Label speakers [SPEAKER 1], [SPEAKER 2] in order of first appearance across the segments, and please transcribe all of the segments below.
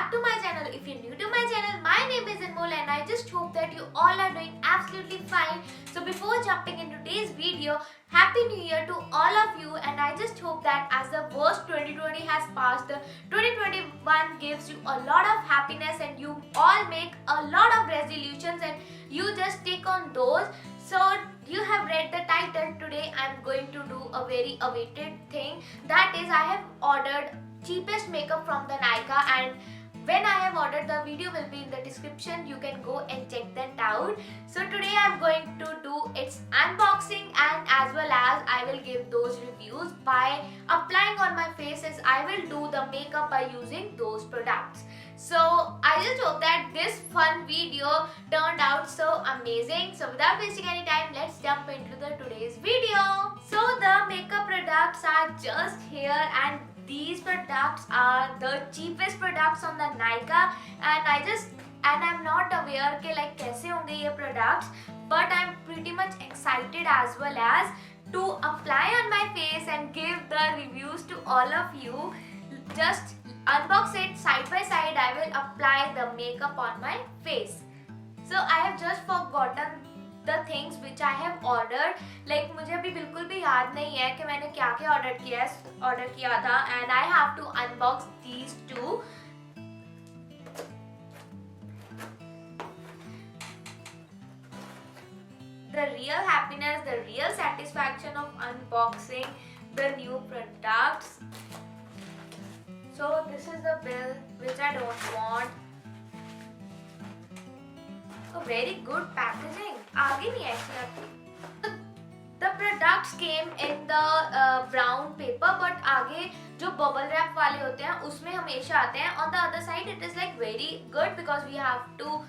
[SPEAKER 1] back to my channel. If you're new to my channel, my name is Anmol and I just hope that you all are doing absolutely fine. So before jumping into today's video, Happy New Year to all of you, and I just hope that as the worst 2020 has passed, the 2021 gives you a lot of happiness and you all make a lot of resolutions and you just take on those. So you have read the title. Today I'm going to do a very awaited thing, that is I have ordered cheapest makeup from the Nykaa, and when I have ordered, the video will be in the description. You can go and check that out. So today I'm going to do its unboxing, and as well as I will give those reviews by applying on my face, as I will do the makeup by using those products. So I just hope that this fun video turned out so amazing. So without wasting any time, let's jump into the today's video. So the makeup products are just here, and these products are the cheapest products on the Nykaa, and I'm not aware के like कैसे होंगे ये products, but I'm pretty much excited as well as to apply on my face and give the reviews to all of you. Just unbox it side by side. I will apply the makeup on my face. So I have just forgotten the things which I have ordered. Like मुझे अभी बिल्कुल भी याद नहीं है कि मैंने क्या क्या ऑर्डर किया था, and I have to unbox these two. The real happiness, the real satisfaction of unboxing the new products. So this is the bill which I don't want. So very good packaging. आगे नहीं ऐसे The products came in the brown paper, but आगे जो bubble wrap वाले होते हैं उसमें हमेशा आते हैं. On the other side it is like very good because we have to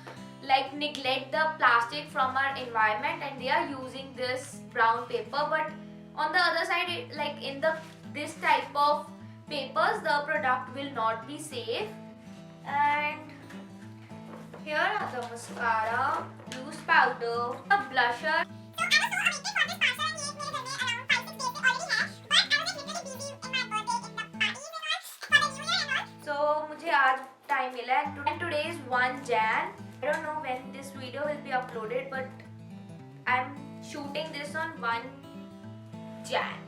[SPEAKER 1] like neglect the plastic from our environment, and they are using this brown paper. But on the other side, it, like in this type of papers, the product will not be safe. And here are the mascara, loose powder, a blusher. So मुझे आज time मिला है, and today is 1 Jan. I don't know when this video will be uploaded, but I'm shooting this on 1 Jan.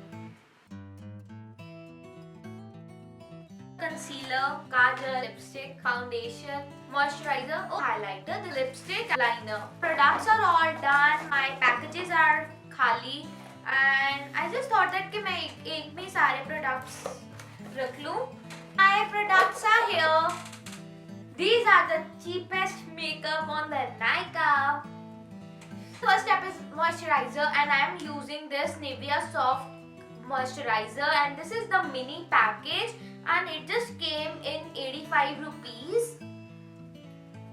[SPEAKER 1] Concealer, kajal, lipstick, foundation, moisturizer, highlighter, the lipstick, liner. Products are all done. My packages are khali, and I just thought that कि मैं एक में सारे products रख लूँ. My products are here. These are the cheapest makeup on the Nykaa. First step is moisturizer, and I am using this Nivea Soft Moisturizer, and this is the mini package, and it just came in 85 rupees.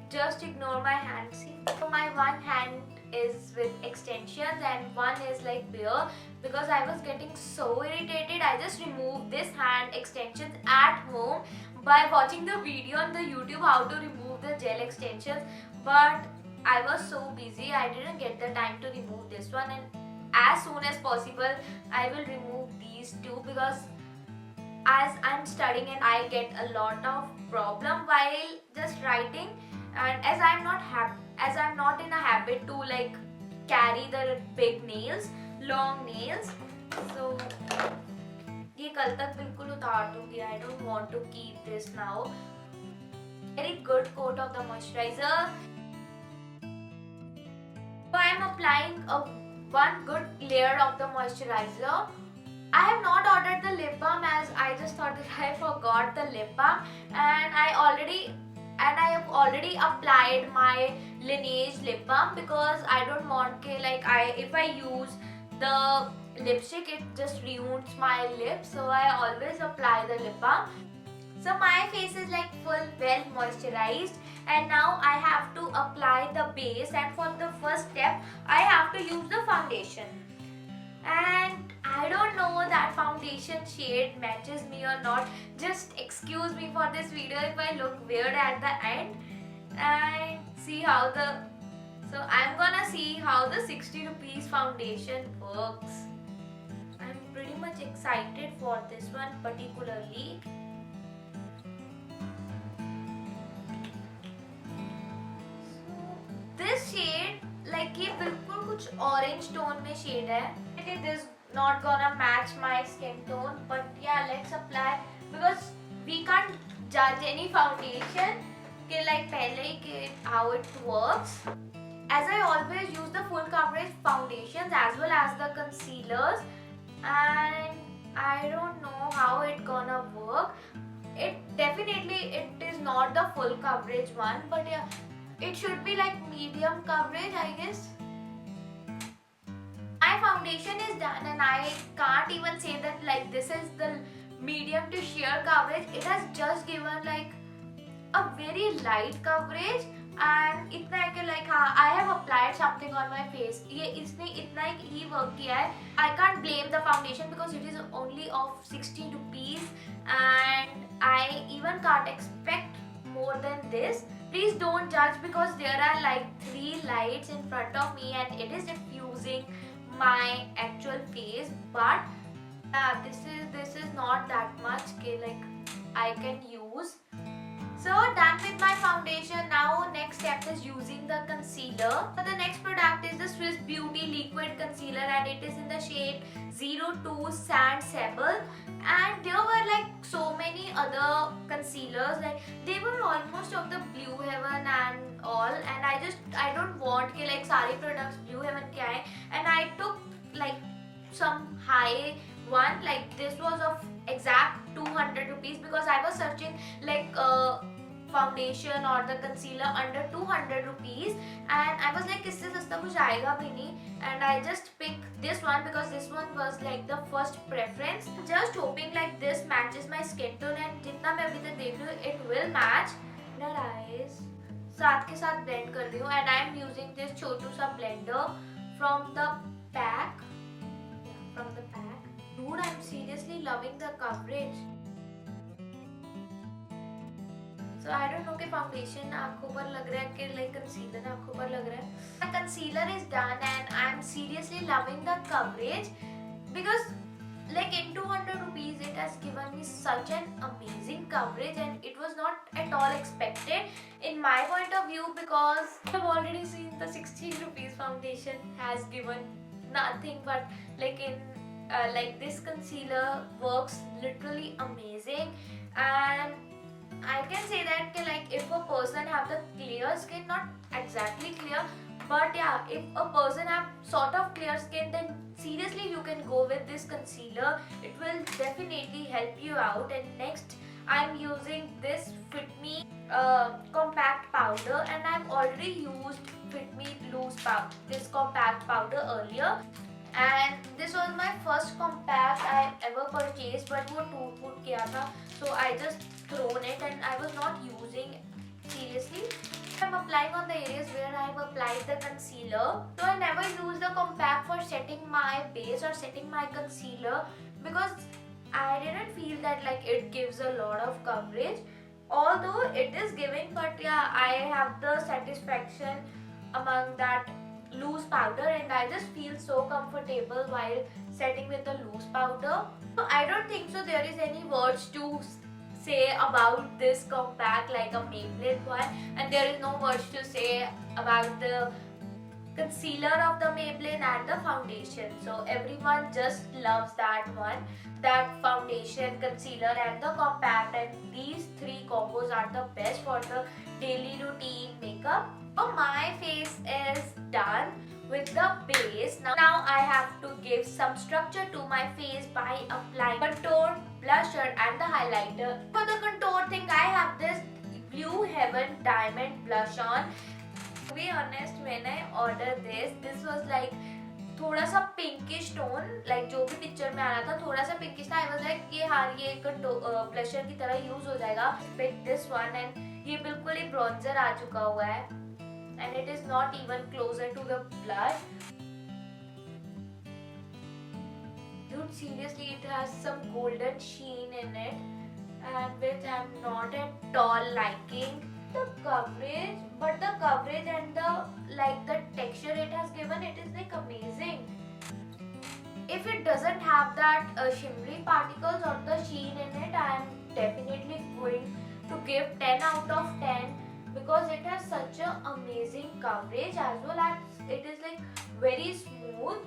[SPEAKER 1] Just ignore my hand. See, so my one hand is with extensions and one is like bare. Because I was getting so irritated, I just removed this hand extensions at home by watching the video on the YouTube how to remove the gel extensions. But I was so busy, I didn't get the time to remove this one, and as soon as possible I will remove these two, because as I'm studying and I get a lot of problem while just writing, and as I'm not in a habit to like carry the big nails, long nails, so ये कल तक बिल्कुल उतार दूंगी. I don't want to keep this now. Very good coat of the moisturizer. So I am applying one good layer of the moisturizer. I have not ordered the lip balm, as I just thought that I forgot the lip balm, and I have already applied my Laneige lip balm, because I don't want if I use the lipstick it just ruins my lips, so I always apply the lip balm. So my face is like full well moisturized, and now I have to apply the base, and for the first step I have to use the foundation. And I don't know that foundation shade matches me or not. Just excuse me for this video if I look weird at the end. And see how so I'm gonna see how the 60 rupees foundation works. I'm pretty much excited for this one particularly. like ये बिल्कुल कुछ orange tone में shade है. It is not gonna match my skin tone, but yeah, let's apply because we can't judge any foundation कि like पहले ही कि how it works. As I always use the full coverage foundations as well as the concealers, and I don't know how it gonna work. It is not the full coverage one, but yeah, it should be like medium coverage, I guess. My foundation is done and I can't even say that like this is the medium to sheer coverage. It has just given like a very light coverage and इतना है कि like हाँ I have applied something on my face. ये इसने इतना ही work किया है. I can't blame the foundation because it is only of 60 rupees and I even can't expect more than this. Please don't judge because there are like 3 lights in front of me and it is diffusing my actual face, but this is not that much like I can use. So done with my foundation. Now next step is using the concealer. So the next product is the Swiss Beauty Liquid Concealer and it is in the shade 02 Sand Sable. And there were like so many other concealers, like they were almost of the Blue Heaven and all, and I don't want कि like सारे products Blue Heaven के आए, and I took like some high one, like this was of exact 200 rupees because I was searching like foundation or the concealer under 200 rupees and I was like इससे सस्ता कुछ आएगा भी नहीं, and I just picked this one because this one was like the first preference, just hoping like this matches my skin tone and जितना मैं अभी तक देख रही हूँ it will match. Inner eyes साथ के साथ blend कर रही हूँ and I am using this छोटू सा blender from the pack. Dude, I'm seriously loving the coverage. So I don't know कि foundation आँखों पर लग रहा है कि like concealer आँखों पर लग रहा है. The concealer is done and I'm seriously loving the coverage because like in 200 rupees it has given me such an amazing coverage and it was not at all expected in my point of view because I've already seen the 16 rupees foundation has given nothing, but like in like this concealer works literally amazing. And I can say that like if a person have the clear skin, not exactly clear, but yeah, if a person have sort of clear skin, then seriously you can go with this concealer. It will definitely help you out. And next I'm using this Fit Me compact powder, and I've already used Fit Me loose powder, this compact powder earlier, and this was my first compact I ever purchased, but वो टूट गया था, so I just thrown it and I was not using seriously. I'm applying on the areas where I have applied the concealer. So I never use the compact for setting my base or setting my concealer because I didn't feel that like it gives a lot of coverage. Although it is giving, but yeah, I have the satisfaction among that loose powder and I just feel so comfortable while setting with the loose powder. So I don't think so there is any words to say about this compact like a Maybelline one, and there is no words to say about the concealer of the Maybelline and the foundation. So everyone just loves that one, that foundation, concealer and the compact, and these three combos are the best for the daily routine makeup. So my face is done with the base. Now I have to give some structure to my face by applying contour, blusher and the highlighter. For the contour thing, I have this Blue Heaven Diamond Blush on. To be honest, when I ordered this was like थोड़ा सा pinkish tone, like जो भी picture में आ रहा था थोड़ा सा pinkish था. आई वाज लाइक ये हाँ ये ब्लशर की तरह यूज हो जाएगा. पिक दिस वन एंड ये बिल्कुल ही ब्रॉन्जर आ चुका हुआ है and it is not even closer to the blush. Dude, seriously, it has some golden sheen in it and which I'm not at all liking. The coverage, but the coverage and the like the texture it has given, it is like amazing. If it doesn't have that shimmery particles or the sheen in it, I am definitely going to give 10 out of 10 because it has such a amazing coverage as well as it is like very smooth,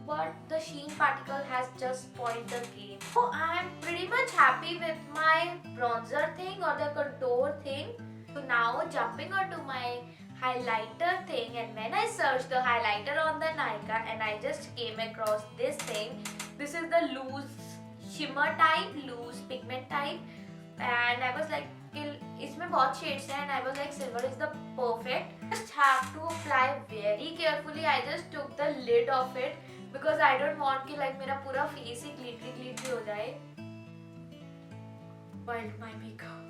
[SPEAKER 1] but the sheen particle has just spoiled the game. So I am pretty much happy with my bronzer thing or the contour thing. So now jumping onto my highlighter thing, and when I searched the highlighter on the Nykaa and I just came across this thing. This is the loose shimmer type, loose pigment type, and I was like इसमें बहुत shades हैं, and I was like silver is the perfect. Just have to apply very carefully. I just took the lid of it because I don't want कि like मेरा पूरा face ही glittery हो जाए. Spoiled my makeup.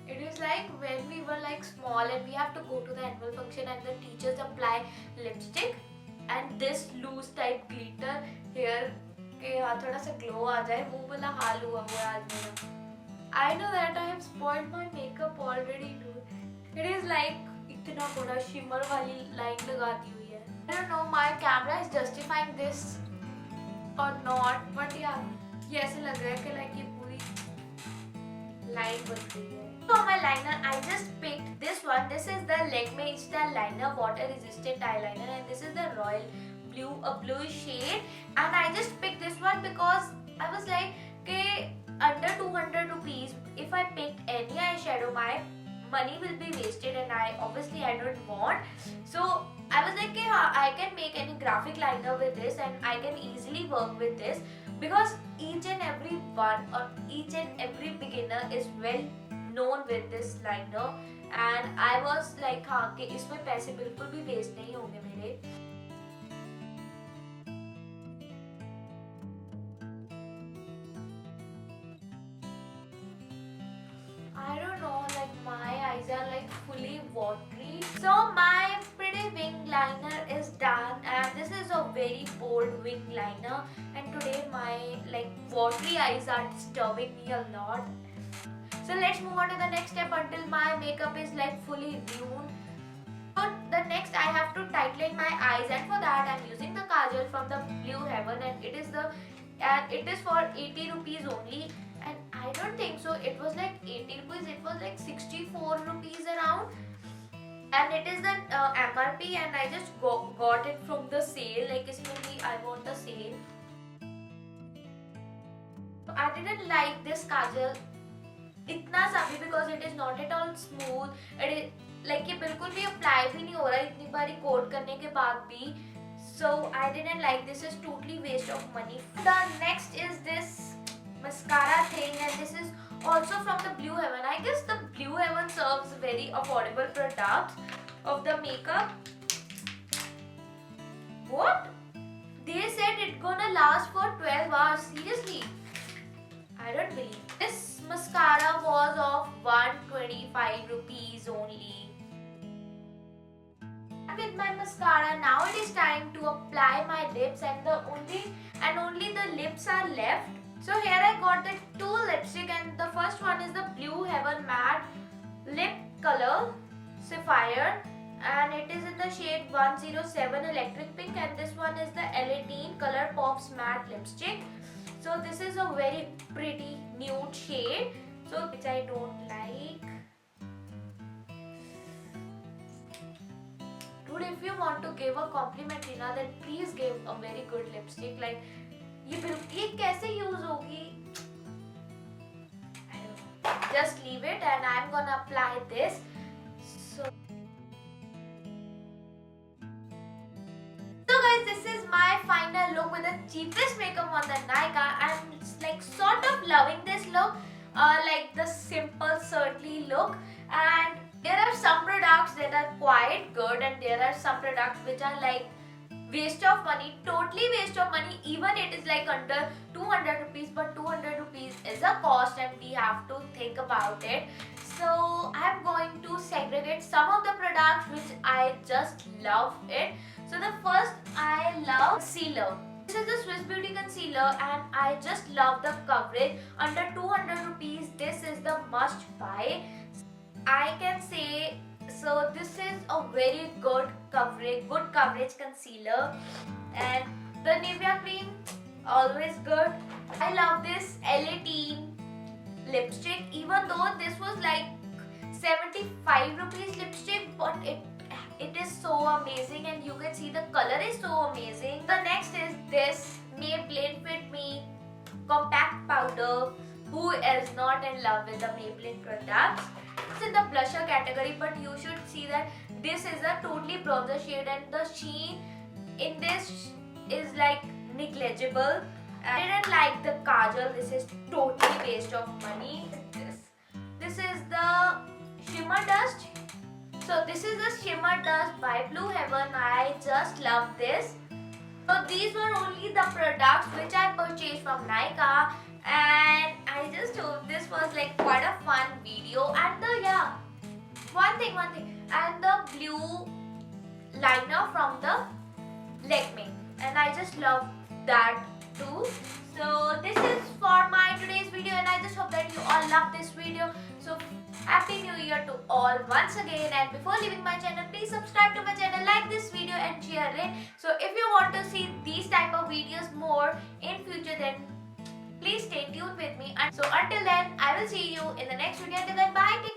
[SPEAKER 1] It is like when we were like small and we have to go to the annual function and the teachers apply lipstick and this loose type glitter here के यहाँ थोड़ा सा glow आ जाए, वो वाला हाल हुआ आज मेरा. I know that I have spoiled my makeup already too. It is like इतना बड़ा shimmer वाली line लगा दी हुई है. I don't know my camera is justifying this or not, but yeah, ये ऐसे लग रहा है कि like ये पूरी line बन गई है. For my liner, I just picked this one. This is the Lakme Insta Liner Water Resistant Eyeliner, and this is the Royal Blue, a bluish shade. And I just picked this one because I was like, okay, under 200 rupees, if I picked any eyeshadow, my money will be wasted, and I don't want. So I was like, okay, I can make any graphic liner with this, and I can easily work with this because each and every one or each and every beginner is well known with this liner, and I was like हाँ कि इसमें पैसे बिल्कुल भी waste नहीं होंगे मेरे. I don't know, like my eyes are like fully watery. So my pretty wing liner is done, and this is a very bold wing liner, and today my like watery eyes are disturbing me a lot. So let's move on to the next step until my makeup is like fully ruined. So the next I have to tighten my eyes, and for that I'm using the kajal from the Blue Heaven, and it is for 80 rupees only. And I don't think so it was like 80 rupees, it was like 64 rupees around. And it is the MRP, and I just got it from the sale, like इसमें I want the sale. I didn't like this kajal इतना सा भी because it is not at all smooth. It is like ये बिल्कुल भी apply भी नहीं हो रहा इतनी बारी coat करने के बाद भी. So I didn't like this. Is totally waste of money. The next is this mascara thing, and this is also from the Blue Heaven. I guess the Blue Heaven serves very affordable products of the makeup. What? They said it's gonna last for 12 hours. Seriously? I don't believe. This mascara was of 125 rupees only. And with my mascara, now it is time to apply my lips, and only the lips are left. So here I got the two lipstick, and the first one is the Blue Heaven Matte Lip Color Sapphire, and it is in the shade 107 Electric Pink, and this one is the L18 Color Pops Matte Lipstick. So this is a very pretty nude shade, so which I don't like. Dude, if you want to give a compliment, Rina, then please give a very good lipstick. Like ये कैसे use होगी? I don't know. Just leave it, and I'm gonna apply this. So guys, this is my final look with the cheapest makeup on the Nykaa. I'm like sort of loving this look, like the simple certainly look. And there are some products that are quite good, and there are some products which are like waste of money, totally waste of money. Even it is like under 200 rupees, but 200 rupees is a cost, and we have to think about it. So I'm going to segregate some of the products which I just love it. So the first I love concealer. This is the Swiss Beauty concealer, and I just love the coverage. Under 200 rupees, this is the must buy. I can say, so this is a very good coverage concealer. And the Nivea cream, always good. I love this L18 lipstick, even though this was like 75 rupees lipstick, but it is so amazing, and you can see the color is so amazing. The next is this Maybelline Fit Me compact powder. Who is not in love with the Maybelline products? It's in the blusher category, but you should see that this is a totally bronzer shade, and the sheen in this is like negligible. I didn't like the kajal. This is totally waste of money. This is the shimmer dust. So this is the shimmer dust by Blue Heaven. I just love this. So these were only the products which I purchased from Nykaa, and I just hope this was like quite a fun video. And one thing, and the blue liner from the Lakme, and I just love that too. So this is for my today's video, and I just hope that you all love this video. So happy new year to all once again, and before leaving my channel, please subscribe to my channel, like this video and share it. So if you want to see these type of videos more in future, then please stay tuned with me. And so until then, I will see you in the next video. Until then, bye.